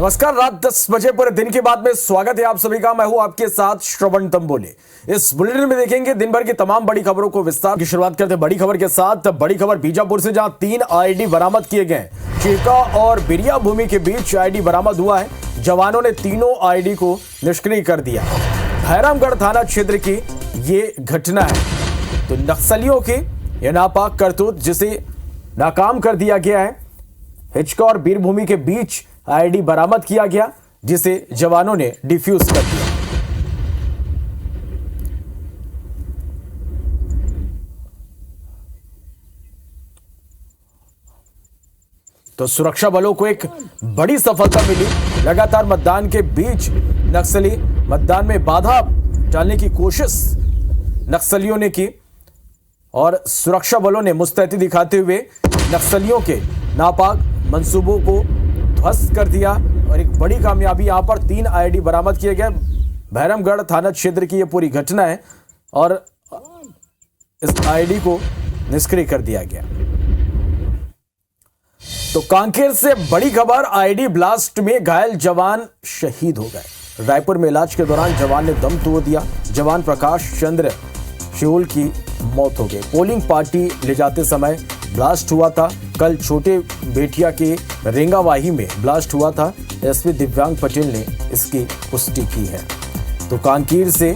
नमस्कार, रात 10 बजे पूरे दिन की बात में स्वागत है आप सभी का। मैं हूं आपके साथ श्रवण तंबोले। इस बुलेटिन में देखेंगे दिन भर की तमाम बड़ी खबरों को विस्तार की शुरुआत करते हैं बड़ी खबर के साथ। बड़ी खबर बीजापुर से, जहां 3 आईडी बरामद किए गए। चीका और बिरिया भूमि के बीच आईडी बरामद हुआ है। जवानों ने तीनों आईडी को निष्क्रिय कर दिया। भैरमगढ़ थाना क्षेत्र की ये घटना है। तो नक्सलियों की यह नापाक करतूत जिसे नाकाम कर दिया गया है। हिचका और बीरभूमि के बीच आईडी बरामद किया गया, जिसे जवानों ने डिफ्यूज कर दिया। तो सुरक्षा बलों को एक बड़ी सफलता मिली। लगातार मतदान के बीच नक्सली मतदान में बाधा डालने की कोशिश नक्सलियों ने की और सुरक्षा बलों ने मुस्तैदी दिखाते हुए नक्सलियों के नापाक मंसूबों को ध्वस्त कर दिया। और एक बड़ी कामयाबी यहां पर 3 आईडी बरामद किए गए। भैरमगढ़ थाना क्षेत्र की यह पूरी घटना है और इस आईडी को निष्क्रिय कर दिया गया। तो कांकेर से बड़ी खबर, आईडी ब्लास्ट में घायल जवान शहीद हो गए। रायपुर में इलाज के दौरान जवान ने दम तोड़ दिया। जवान प्रकाश चंद्र शियोल की मौत हो गई। पोलिंग पार्टी ले जाते समय ब्लास्ट हुआ था। कल छोटे बेटिया के रेंगावाही में ब्लास्ट हुआ था। एसपी दिव्यांग पटेल ने इसकी पुष्टि की है। तो कांकेर से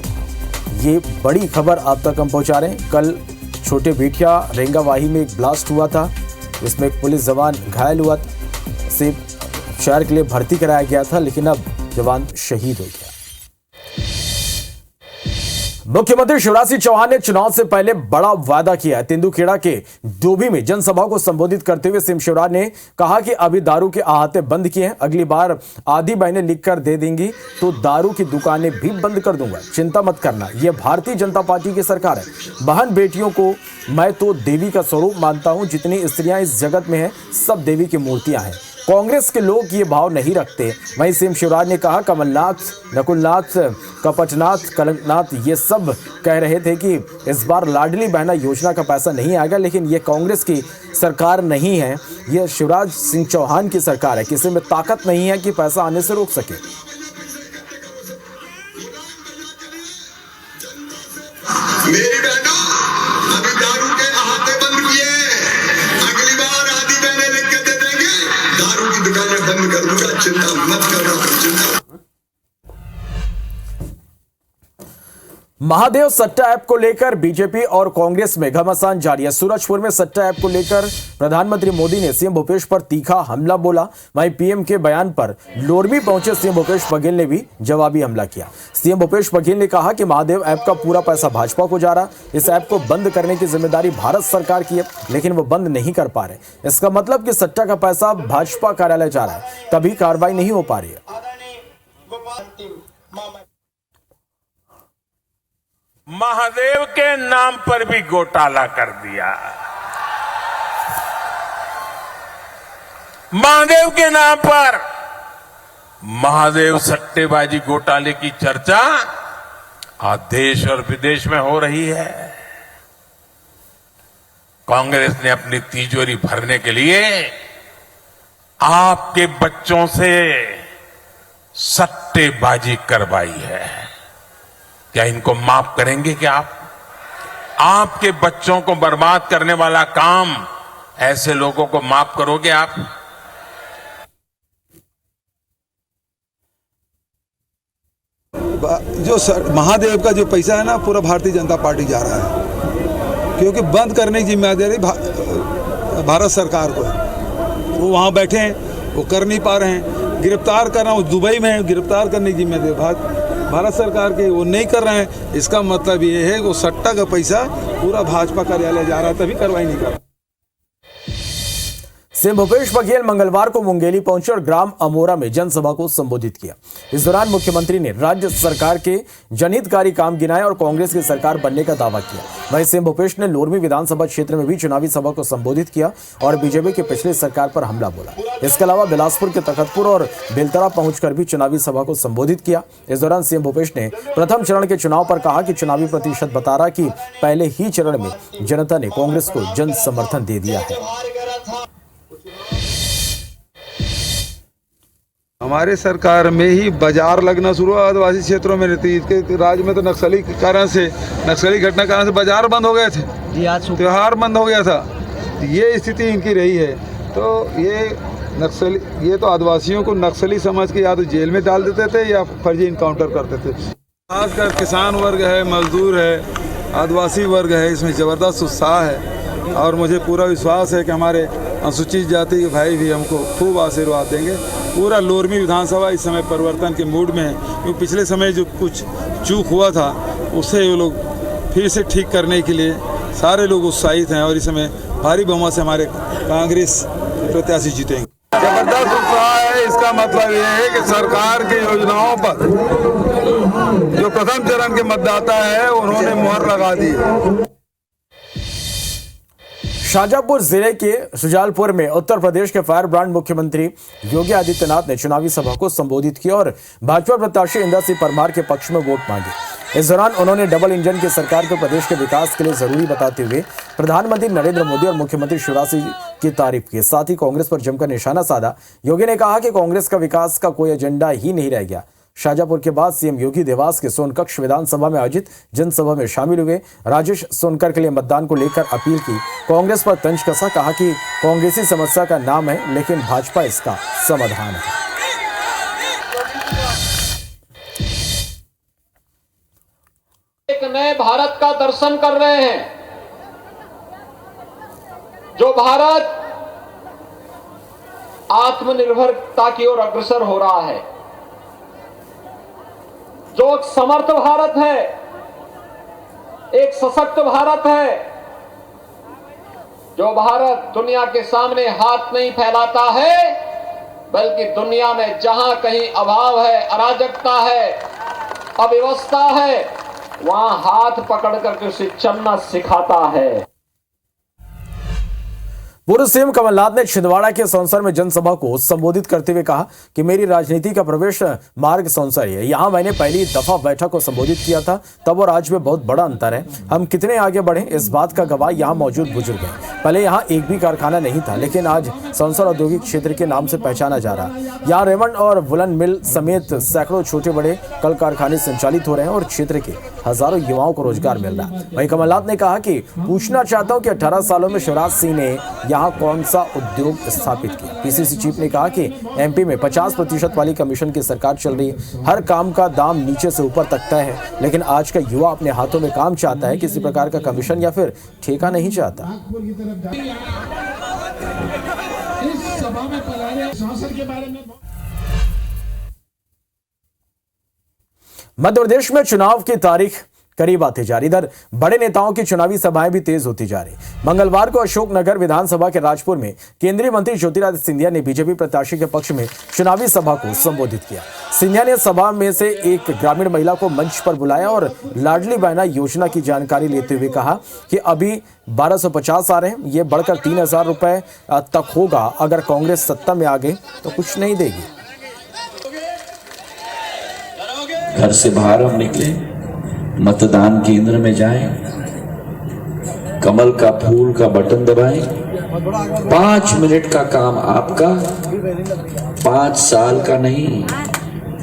ये बड़ी खबर आप तक हम पहुंचा रहे हैं। कल छोटे बेटिया रेंगावाही में एक ब्लास्ट हुआ था, इसमें एक पुलिस जवान घायल हुआ, से उपचार के लिए भर्ती कराया गया था, लेकिन अब जवान शहीद हो गया। मुख्यमंत्री शिवराज सिंह चौहान ने चुनाव से पहले बड़ा वादा किया है। तेंदुखेड़ा के डोभी में जनसभा को संबोधित करते हुए सीएम शिवराज ने कहा कि अभी दारू के अहाते बंद किए हैं, अगली बार आधी बहनें लिखकर दे देंगी तो दारू की दुकानें भी बंद कर दूंगा, चिंता मत करना, यह भारतीय जनता पार्टी की सरकार है। बहन बेटियों को मैं तो देवी का स्वरूप मानता हूं, जितनी स्त्रियां इस जगत में हैं सब देवी की मूर्तियां हैं। कांग्रेस के लोग ये भाव नहीं रखते। वहीं सीएम शिवराज ने कहा कमलनाथ, नकुलनाथ, कपटनाथ, कलंकनाथ ये सब कह रहे थे कि इस बार लाडली बहना योजना का पैसा नहीं आएगा, लेकिन ये कांग्रेस की सरकार नहीं है, ये शिवराज सिंह चौहान की सरकार है। किसी में ताकत नहीं है कि पैसा आने से रोक सके। मेरी बहनों, अभी दारू के अहाते बंद किए, अगली बार आधी बहनें लिख के दे देंगे, दारू की दुकानें बंद कर दूंगा, चिंता मत करना, चिंता। महादेव सट्टा ऐप को लेकर बीजेपी और कांग्रेस में घमासान जारी है। सूरजपुर में सट्टा ऐप को लेकर प्रधानमंत्री मोदी ने सीएम भूपेश पर तीखा हमला बोला। वहीं पीएम के बयान पर लोरमी पहुंचे सीएम भूपेश बघेल ने भी जवाबी हमला किया। सीएम भूपेश बघेल ने कहा कि महादेव ऐप का पूरा पैसा भाजपा को जा रहा। इस ऐप को बंद करने की जिम्मेदारी भारत सरकार की है, लेकिन वो बंद नहीं कर पा रहे। इसका मतलब कि सट्टा का पैसा भाजपा कार्यालय जा रहा है, तभी कार्रवाई नहीं हो पा रही है। महादेव के नाम पर भी घोटाला कर दिया। महादेव के नाम पर महादेव सट्टेबाजी घोटाले की चर्चा आज देश और विदेश में हो रही है। कांग्रेस ने अपनी तिजोरी भरने के लिए आपके बच्चों से सट्टेबाजी करवाई है। क्या इनको माफ करेंगे? क्या आप आपके बच्चों को बर्बाद करने वाला काम ऐसे लोगों को माफ करोगे आप? जो महादेव का जो पैसा है ना, पूरा भारतीय जनता पार्टी जा रहा है, क्योंकि बंद करने की जिम्मेदारी भारत सरकार को है। वो वहाँ बैठे हैं, वो कर नहीं पा रहे हैं। गिरफ्तार करना, वो दुबई में है, गिरफ्तार करने की जिम्मेदारी भारत सरकार के, वो नहीं कर रहे हैं। इसका मतलब ये है कि वो सट्टा का पैसा पूरा भाजपा कार्यालय जा रहा है, तभी कार्रवाई नहीं कर रहा। सीएम भूपेश बघेल मंगलवार को मुंगेली पहुंचे और ग्राम अमोरा में जनसभा को संबोधित किया। इस दौरान मुख्यमंत्री ने राज्य सरकार के जनहितकारी काम गिनाए और कांग्रेस की सरकार बनने का दावा किया। वहीं सीएम भूपेश ने लोरमी विधानसभा क्षेत्र में भी चुनावी सभा को संबोधित किया और बीजेपी की पिछली सरकार पर हमला बोला। इसके अलावा बिलासपुर के तखतपुर और बेलतरा पहुंचकर भी चुनावी सभा को संबोधित किया। इस दौरान सीएम भूपेश ने प्रथम चरण के चुनाव पर कहा कि चुनावी प्रतिशत बता रहा कि पहले ही चरण में जनता ने कांग्रेस को जन समर्थन दे दिया है। हमारे सरकार में ही बाजार लगना शुरू हुआ आदिवासी क्षेत्रों में रहती इसके राज्य में तो नक्सली घटना कारण से बाजार बंद हो गए थे, त्योहार बंद हो गया था। ये स्थिति इनकी रही है। तो ये तो आदिवासियों को नक्सली समझ के या तो जेल में डाल देते थे या फर्जी इनकाउंटर करते थे। खासकर किसान वर्ग है, मजदूर है, आदिवासी वर्ग है, इसमें ज़बरदस्त उत्साह है और मुझे पूरा विश्वास है कि हमारे अनुसूचित जाति के भाई भी हमको खूब आशीर्वाद देंगे। पूरा लोरमी विधानसभा इस समय परिवर्तन के मूड में है, क्योंकि पिछले समय जो कुछ चूक हुआ था उसे वो लोग फिर से ठीक करने के लिए सारे लोग उत्साहित हैं और इस समय भारी बहुमत से हमारे कांग्रेस प्रत्याशी जीतेंगे। जबरदस्त उत्साह है। इसका मतलब ये है कि सरकार की योजनाओं पर जो प्रथम चरण के मतदाता है उन्होंने मुहर लगा दी है। शाजापुर जिले के शुजालपुर में उत्तर प्रदेश के फायर ब्रांड मुख्यमंत्री योगी आदित्यनाथ ने चुनावी सभा को संबोधित किया और भाजपा प्रत्याशी इंदर सिंह परमार के पक्ष में वोट मांगे। इस दौरान उन्होंने डबल इंजन की सरकार को प्रदेश के विकास के लिए जरूरी बताते हुए प्रधानमंत्री नरेंद्र मोदी और मुख्यमंत्री शिवराज सिंह की तारीफ की। साथ ही कांग्रेस पर जमकर निशाना साधा। योगी ने कहा कि कांग्रेस का विकास का कोई एजेंडा ही नहीं रह गया। शाजापुर के बाद सीएम योगी देवास के सोनकक्ष विधानसभा में आयोजित जनसभा में शामिल हुए। राजेश सोनकर के लिए मतदान को लेकर अपील की। कांग्रेस पर तंज कसा, कहा कि कांग्रेसी समस्या का नाम है लेकिन भाजपा इसका समाधान है। एक नए भारत का दर्शन कर रहे हैं, जो भारत आत्मनिर्भरता की ओर अग्रसर हो रहा है, जो एक समर्थ भारत है, एक सशक्त भारत है, जो भारत दुनिया के सामने हाथ नहीं फैलाता है बल्कि दुनिया में जहां कहीं अभाव है, अराजकता है, अव्यवस्था है, वहां हाथ पकड़ करके उसे चलना सिखाता है। पूर्व सीएम कमलनाथ ने छिंदवाड़ा के सौंसर में जनसभा को संबोधित करते हुए कहा कि मेरी राजनीति का प्रवेश मार्ग सौंसर है। यहां मैंने पहली दफा बैठक को संबोधित किया था, तब और आज में बहुत बड़ा अंतर है। हम कितने आगे बढ़े इस बात का गवाह यहां मौजूद बुजुर्ग हैं। पहले यहां एक भी कारखाना नहीं था, लेकिन आज सौंसर औद्योगिक क्षेत्र के नाम से पहचाना जा रहा है। यहाँ रेमंड और वुलन मिल समेत सैकड़ों छोटे बड़े कल कारखाने संचालित हो रहे हैं और क्षेत्र के हजारों युवाओं को रोजगार मिल रहा है। वहीं कमलनाथ ने कहा कि पूछना चाहता हूं कि 18 सालों में शिवराज सिंह ने यहाँ कौन सा उद्योग स्थापित किया। पीसीसी चीफ ने कहा कि एमपी में 50% वाली कमीशन की सरकार चल रही है। हर काम का दाम नीचे से ऊपर तक तय है, लेकिन आज का युवा अपने हाथों में काम चाहता है, किसी प्रकार का कमीशन या फिर ठेका नहीं चाहता। इस सभा में पधारे सांसद के बारे में मध्य प्रदेश में चुनाव की तारीख करीब आती जा रही। इधर बड़े नेताओं की चुनावी सभाएं भी तेज होती जा रही। मंगलवार को अशोकनगर विधानसभा के राजपुर में केंद्रीय मंत्री ज्योतिरादित्य सिंधिया ने बीजेपी प्रत्याशी के पक्ष में चुनावी सभा को संबोधित किया। सिंधिया ने सभा में से एक ग्रामीण महिला को मंच पर बुलाया और लाडली बहना योजना की जानकारी लेते हुए कहा कि अभी 1250 आ रहे हैं, ये बढ़कर 3000 रुपए तक होगा। अगर कांग्रेस सत्ता में आ गई तो कुछ नहीं देगी। घर से बाहर हम निकले, मतदान केंद्र में जाएं, कमल का फूल का बटन दबाएं। 5 मिनट का काम आपका, 5 साल का नहीं,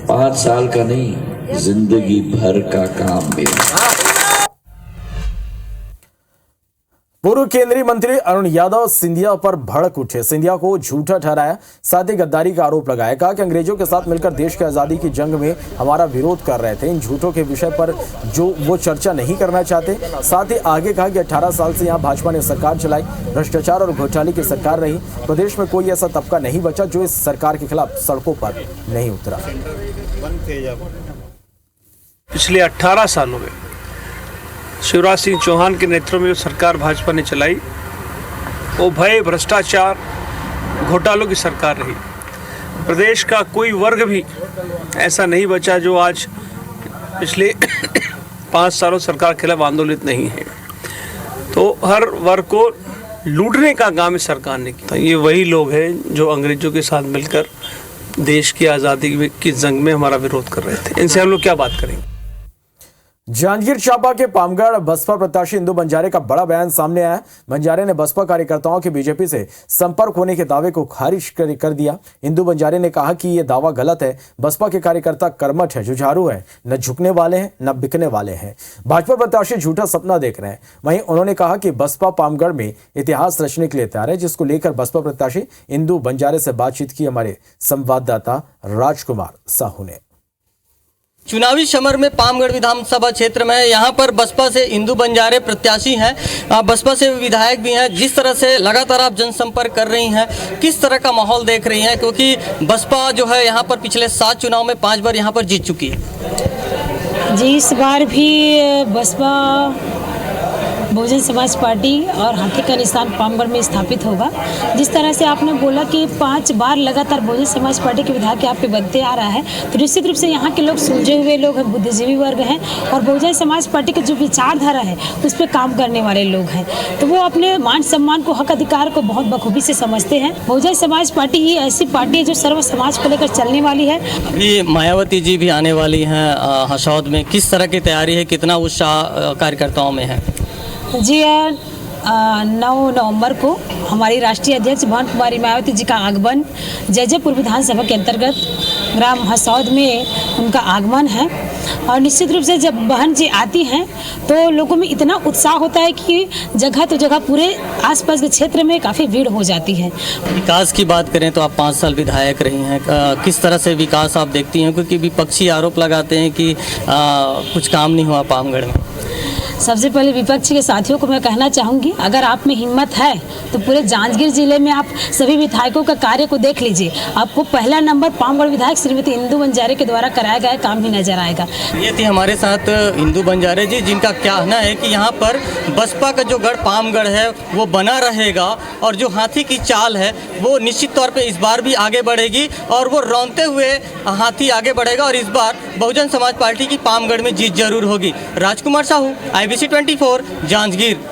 5 साल का नहीं, जिंदगी भर का काम मेरा। पूर्व केंद्रीय मंत्री अरुण यादव सिंधिया पर भड़क उठे। सिंधिया को झूठा ठहराया, साथ ही गद्दारी का आरोप लगाया। कहा कि अंग्रेजों के साथ मिलकर देश की आजादी की जंग में हमारा विरोध कर रहे थे। इन झूठों के विषय पर जो वो चर्चा नहीं करना चाहते। साथ ही आगे कहा कि 18 साल से यहाँ भाजपा ने सरकार चलाई, भ्रष्टाचार और घोटाले की सरकार रही। प्रदेश में कोई ऐसा तबका नहीं बचा जो इस सरकार के खिलाफ सड़कों पर नहीं उतरा। पिछले 18 सालों में शिवराज सिंह चौहान के नेतृत्व में जो सरकार भाजपा ने चलाई, वो भय, भ्रष्टाचार, घोटालों की सरकार रही। प्रदेश का कोई वर्ग भी ऐसा नहीं बचा जो आज पिछले 5 सालों सरकार के खिलाफ आंदोलित नहीं है। तो हर वर्ग को लूटने का काम इस सरकार ने किया। ये वही लोग हैं जो अंग्रेजों के साथ मिलकर देश की आज़ादी की जंग में हमारा विरोध कर रहे थे। इनसे हम लोग क्या बात करेंगे। जांजगीर चांपा के पामगढ़ बसपा प्रत्याशी इंदु बंजारे का बड़ा बयान सामने आया। बंजारे ने बसपा कार्यकर्ताओं के बीजेपी से संपर्क होने के दावे को खारिज कर दिया। इंदु बंजारे ने कहा कि यह दावा गलत है। बसपा के कार्यकर्ता कर्मठ है, जुझारू है, न झुकने वाले हैं न बिकने वाले हैं। भाजपा प्रत्याशी झूठा सपना देख रहे हैं। वहीं उन्होंने कहा कि बसपा पामगढ़ में इतिहास रचने के लिए तैयार है, जिसको लेकर बसपा प्रत्याशी इंदु बंजारे से बातचीत की हमारे संवाददाता राजकुमार साहू ने। चुनावी समर में पामगढ़ विधानसभा क्षेत्र में यहाँ पर बसपा से इंदु बंजारे प्रत्याशी हैं, बसपा से विधायक भी हैं। जिस तरह से लगातार आप जनसंपर्क कर रही हैं, किस तरह का माहौल देख रही हैं, क्योंकि बसपा जो है यहाँ पर पिछले 7 चुनाव में 5 बार यहाँ पर जीत चुकी है। जी, इस बार भी बसपा बहुजन समाज पार्टी और हाथी का निशान पामगढ़ में स्थापित होगा। जिस तरह से आपने बोला कि 5 बार लगातार बहुजन समाज पार्टी के विधायक यहाँ पे बनते आ रहा है, तो निश्चित रूप से यहाँ के लोग सुलझे हुए लोग हैं, बुद्धिजीवी वर्ग हैं और बहुजन समाज पार्टी का जो विचारधारा है उस पर काम करने वाले लोग हैं। तो वो अपने मान सम्मान को, हक अधिकार को बहुत बखूबी से समझते हैं। बहुजन समाज पार्टी ही ऐसी पार्टी है जो सर्व समाज को लेकर चलने वाली है। अभी मायावती जी भी आने वाली हैं हसौद में, किस तरह की तैयारी है, कितना उत्साह कार्यकर्ताओं में है? जी, 9 नवंबर को हमारी राष्ट्रीय अध्यक्ष बहन कुमारी मायावती जी का आगमन जयजयपुर विधानसभा के अंतर्गत ग्राम हसौद में उनका आगमन है। और निश्चित रूप से जब बहन जी आती हैं तो लोगों में इतना उत्साह होता है कि जगह तो जगह पूरे आसपास के क्षेत्र में काफ़ी भीड़ हो जाती है। विकास की बात करें तो आप 5 साल विधायक रही हैं, किस तरह से विकास आप देखती हैं? क्योंकि विपक्षी आरोप लगाते हैं कि कुछ काम नहीं हुआ पामगढ़ में। सबसे पहले विपक्ष के साथियों को मैं कहना चाहूँगी, अगर आप में हिम्मत है तो पूरे जांजगीर जिले में आप सभी विधायकों का कार्य को देख लीजिए। आपको पहला नंबर पामगढ़ विधायक श्रीमती इंदु बंजारे के द्वारा कराया गया काम ही नजर आएगा। ये थी हमारे साथ इंदु बंजारे जी, जिनका कहना है कि यहाँ पर बसपा का जो गढ़ पामगढ़ है वो बना रहेगा और जो हाथी की चाल है वो निश्चित तौर पर इस बार भी आगे बढ़ेगी और वो रौंदते हुए हाथी आगे बढ़ेगा और इस बार बहुजन समाज पार्टी की पामगढ़ में जीत जरूर होगी। राजकुमार साहू, IBC 24 जांजगीर।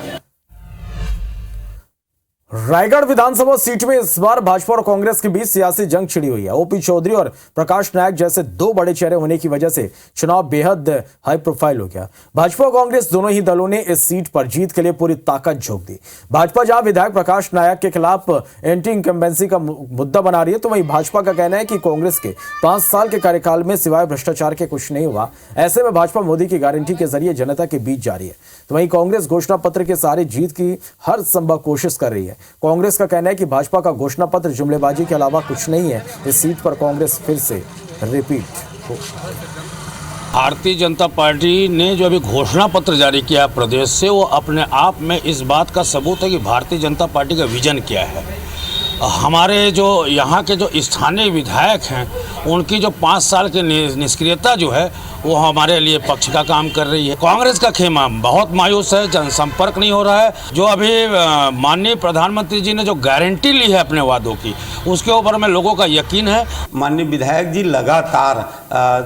रायगढ़ विधानसभा सीट में इस बार भाजपा और कांग्रेस के बीच सियासी जंग छिड़ी हुई है। ओपी चौधरी और प्रकाश नायक जैसे 2 बड़े चेहरे होने की वजह से चुनाव बेहद हाई प्रोफाइल हो गया। भाजपा और कांग्रेस दोनों ही दलों ने इस सीट पर जीत के लिए पूरी ताकत झोंक दी। भाजपा जहां विधायक प्रकाश नायक के खिलाफ एंटी इनकम्बेंसी का मुद्दा बना रही है, तो वहीं भाजपा का कहना है कि कांग्रेस के 5 साल के कार्यकाल में सिवाय भ्रष्टाचार के कुछ नहीं हुआ। ऐसे में भाजपा मोदी की गारंटी के जरिए जनता के बीच जा रही है, तो वहीं कांग्रेस घोषणा पत्र के सहारे जीत की हर संभव कोशिश कर रही है। कांग्रेस का कहना है कि भाजपा का घोषणा पत्र जुमलेबाजी के अलावा कुछ नहीं है। इस सीट पर कांग्रेस फिर से रिपीट हो। भारतीय जनता पार्टी ने जो अभी घोषणा पत्र जारी किया प्रदेश से, वो अपने आप में इस बात का सबूत है कि भारतीय जनता पार्टी का विजन क्या है। हमारे जो यहाँ के जो स्थानीय विधायक हैं उनकी जो 5 साल की निष्क्रियता जो है वो हमारे लिए पक्ष का काम कर रही है। कांग्रेस का खेमा बहुत मायूस है, जनसंपर्क नहीं हो रहा है। जो अभी माननीय प्रधानमंत्री जी ने जो गारंटी ली है अपने वादों की, उसके ऊपर में लोगों का यकीन है। माननीय विधायक जी लगातार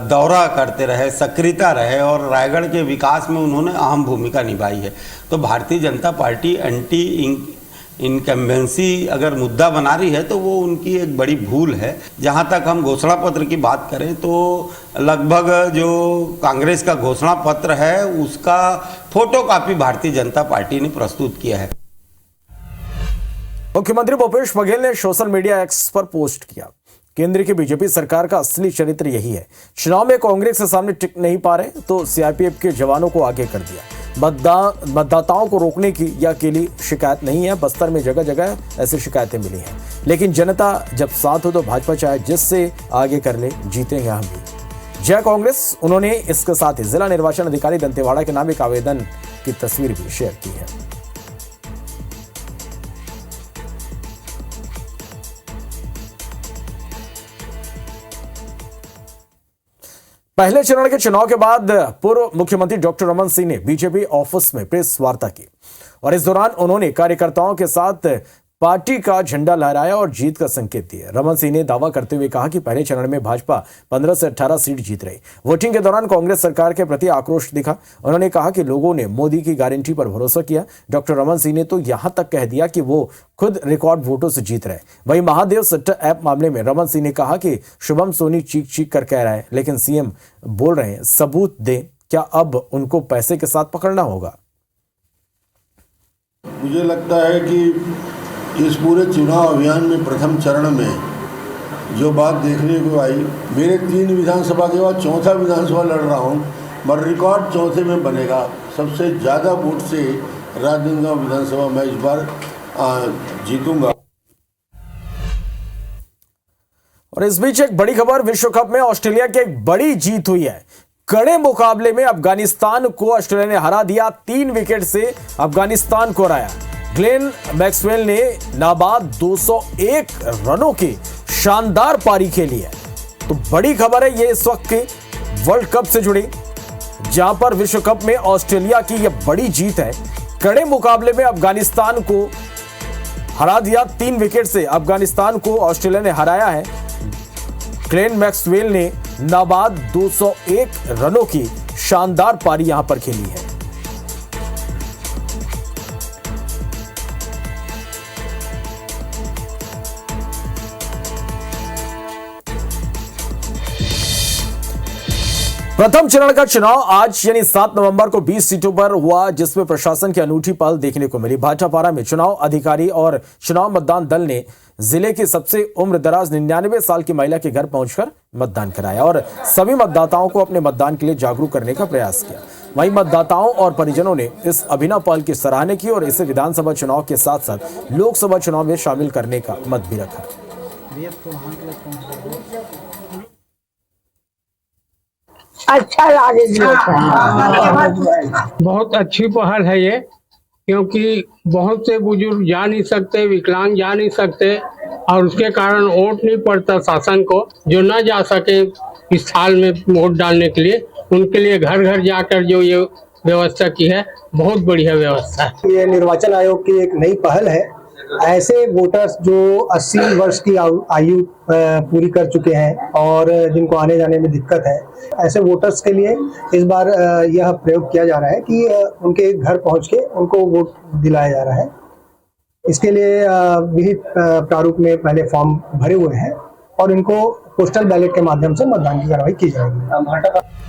दौरा करते रहे, सक्रियता रहे और रायगढ़ के विकास में उन्होंने अहम भूमिका निभाई है। तो Bharatiya Janata party anti incumbency अगर मुद्दा बना रही है तो वो उनकी एक बड़ी भूल है। जहाँ तक हम घोषणा पत्र की बात करें तो लगभग जो कांग्रेस का घोषणा पत्र है उसका फोटोकॉपी भारतीय जनता पार्टी ने प्रस्तुत किया है। मुख्यमंत्री भूपेश बघेल ने सोशल मीडिया एक्स पर पोस्ट किया, केंद्र की बीजेपी सरकार का असली चरित्र यही है। चुनाव में कांग्रेस के सामने टिक नहीं पा रहे तो सीआरपीएफ के जवानों को आगे कर दिया। मतदाताओं को रोकने की यह अकेली शिकायत नहीं है, बस्तर में जगह जगह ऐसी शिकायतें मिली हैं। लेकिन जनता जब साथ हो तो भाजपा चाहे जिससे आगे कर ले, जीते यहाँ भी। जय कांग्रेस। उन्होंने इसके साथ ही जिला निर्वाचन अधिकारी दंतेवाड़ा के नाम एक आवेदन की तस्वीर भी शेयर की है। पहले चरण के चुनाव के बाद पूर्व मुख्यमंत्री डॉक्टर रमन सिंह ने बीजेपी ऑफिस में प्रेस वार्ता की और इस दौरान उन्होंने कार्यकर्ताओं के साथ पार्टी का झंडा लहराया और जीत का संकेत दिया। रमन सिंह ने दावा करते हुए कहा कि पहले चरण में भाजपा 15 से 18 सीट जीत रही। वोटिंग के दौरान कांग्रेस सरकार के प्रति आक्रोश दिखा। उन्होंने कहा कि लोगों ने मोदी की गारंटी पर भरोसा किया। डॉक्टर रमन सिंह ने तो यहां तक कह दिया कि वो खुद रिकॉर्ड वोटों से जीत रहे। वहीं महादेव सट्टा ऐप मामले में रमन सिंह ने कहा कि शुभम सोनी चीख चीख कर कह रहा है, लेकिन सीएम बोल रहे हैं सबूत दें क्या अब उनको पैसे के साथ पकड़ना होगा? मुझे लगता है कि इस पूरे चुनाव अभियान में प्रथम चरण में जो बात देखने को आई, मेरे 3 विधानसभा के बाद चौथा विधानसभा लड़ रहा हूँ, मगर रिकॉर्ड चौथे में बनेगा। सबसे ज़्यादा वोट से राजनांदगांव विधानसभा मैं इस बार जीतूंगा। और इस बीच एक बड़ी खबर, विश्व कप में ऑस्ट्रेलिया की एक बड़ी जीत हुई है। कड़े मुकाबले में अफगानिस्तान को ऑस्ट्रेलिया ने हरा दिया। 3 विकेट से अफगानिस्तान को हराया। ग्लेन मैक्सवेल ने नाबाद 201 रनों की शानदार पारी खेली है। तो बड़ी खबर है ये इस वक्त की वर्ल्ड कप से जुड़ी, जहां पर विश्व कप में ऑस्ट्रेलिया की यह बड़ी जीत है। कड़े मुकाबले में अफगानिस्तान को हरा दिया। 3 विकेट से अफगानिस्तान को ऑस्ट्रेलिया ने हराया है। ग्लेन मैक्सवेल ने नाबाद 201 रनों की शानदार पारी यहां पर खेली है। प्रथम चरण का चुनाव आज यानी 7 नवंबर को 20 सीटों पर हुआ, जिसमें प्रशासन की अनूठी पहल देखने को मिली। भाटापारा में चुनाव अधिकारी और चुनाव मतदान दल ने जिले की सबसे उम्रदराज 99 साल की महिला के घर पहुंचकर मतदान कराया और सभी मतदाताओं को अपने मतदान के लिए जागरूक करने का प्रयास किया। वहीं मतदाताओं और परिजनों ने इस अभिनव पहल की सराहना की और इसे विधानसभा चुनाव के साथ साथ लोकसभा चुनाव में शामिल करने का मत भी रखा। अच्छा बहुत अच्छी पहल है ये, क्योंकि बहुत से बुजुर्ग जा नहीं सकते, विकलांग जा नहीं सकते और उसके कारण वोट नहीं पड़ता शासन को। जो ना जा सके इस साल में वोट डालने के लिए, उनके लिए घर घर जाकर जो ये व्यवस्था की है, बहुत बढ़िया व्यवस्था है। ये निर्वाचन आयोग की एक नई पहल है। ऐसे वोटर्स जो 80 वर्ष की आयु पूरी कर चुके हैं और जिनको आने जाने में दिक्कत है, ऐसे वोटर्स के लिए इस बार यह प्रयोग किया जा रहा है कि उनके घर पहुंच के उनको वोट दिलाया जा रहा है। इसके लिए विहित प्रारूप में पहले फॉर्म भरे हुए हैं और इनको पोस्टल बैलेट के माध्यम से मतदान की कार्रवाई की जाएगी।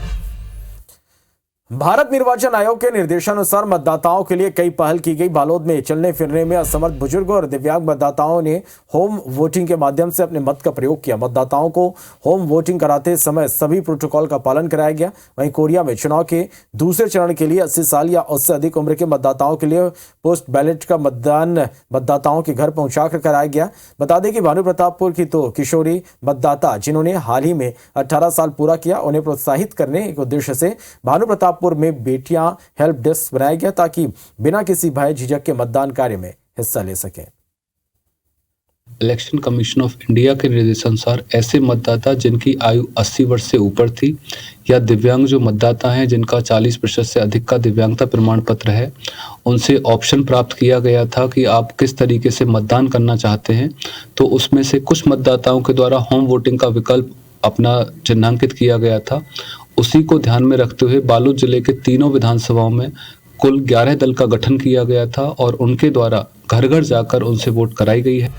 भारत निर्वाचन आयोग के निर्देशानुसार मतदाताओं के लिए कई पहल की गई। बालोद में चलने फिरने में असमर्थ बुजुर्ग और दिव्यांग मतदाताओं ने होम वोटिंग के माध्यम से अपने मत का प्रयोग किया। मतदाताओं को होम वोटिंग कराते समय सभी प्रोटोकॉल का पालन कराया गया। वहीं कोरिया में चुनाव के दूसरे चरण के लिए 80 साल या उससे अधिक उम्र के मतदाताओं के लिए पोस्ट बैलेट का मतदान मतदाताओं के घर पहुंचाकर कराया गया। बता दें कि भानु प्रतापपुर की तो किशोरी मतदाता जिन्होंने हाल ही में 18 साल पूरा किया, उन्हें प्रोत्साहित करने के उद्देश्य से भानु प्रतापपुर में बेटियां हेल्प डेस्क बनाया गया ताकि बिना किसी भय झिझक के मतदान कार्य में हिस्सा ले सकें। इलेक्शन कमीशन ऑफ इंडिया के निर्देशानुसार ऐसे मतदाता जिनकी आयु 80 वर्ष से ऊपर थी या दिव्यांग जो मतदाता हैं जिनका 40% से अधिक का दिव्यांगता प्रमाण पत्र है, उनसे ऑप्शन प्राप्त किया गया था कि आप किस तरीके से मतदान करना चाहते हैं। तो उसमें से कुछ मतदाताओं के द्वारा होम वोटिंग का विकल्प अपना चिन्हांकित किया गया था। उसी को ध्यान में रखते हुए बालोद जिले के तीनों विधानसभाओं में कुल 11 दल का गठन किया गया था और उनके द्वारा घर घर जाकर उनसे वोट कराई गई है।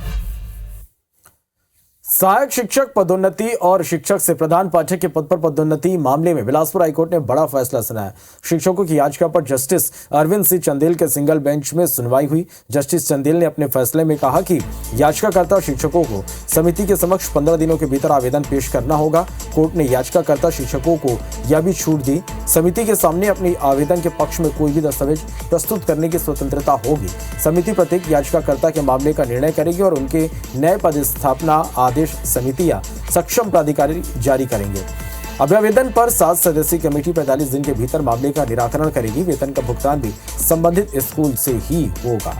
सहायक शिक्षक पदोन्नति और शिक्षक से प्रधान पाठक के पद पर पदोन्नति मामले में बिलासपुर हाईकोर्ट ने बड़ा फैसला सुनाया। शिक्षकों की याचिका पर जस्टिस अरविंद सिंह चंदेल के सिंगल बेंच में सुनवाई हुई। जस्टिस चंदेल ने अपने फैसले में कहा कि याचिकाकर्ता शिक्षकों को समिति के समक्ष 15 दिनों के भीतर आवेदन पेश करना होगा। कोर्ट ने याचिकाकर्ता शिक्षकों को यह भी छूट दी, समिति के सामने अपनी आवेदन के पक्ष में कोई भी दस्तावेज प्रस्तुत करने की स्वतंत्रता होगी। समिति प्रत्येक याचिकाकर्ता के मामले का निर्णय करेगी और उनके नए पदस्थापना आदेश समिति या सक्षम प्राधिकारी जारी करेंगे। अभ्यावेदन पर 7 सदस्यीय कमेटी 45 दिन के भीतर मामले का निराकरण करेगी। वेतन का भुगतान भी संबंधित स्कूल से ही होगा।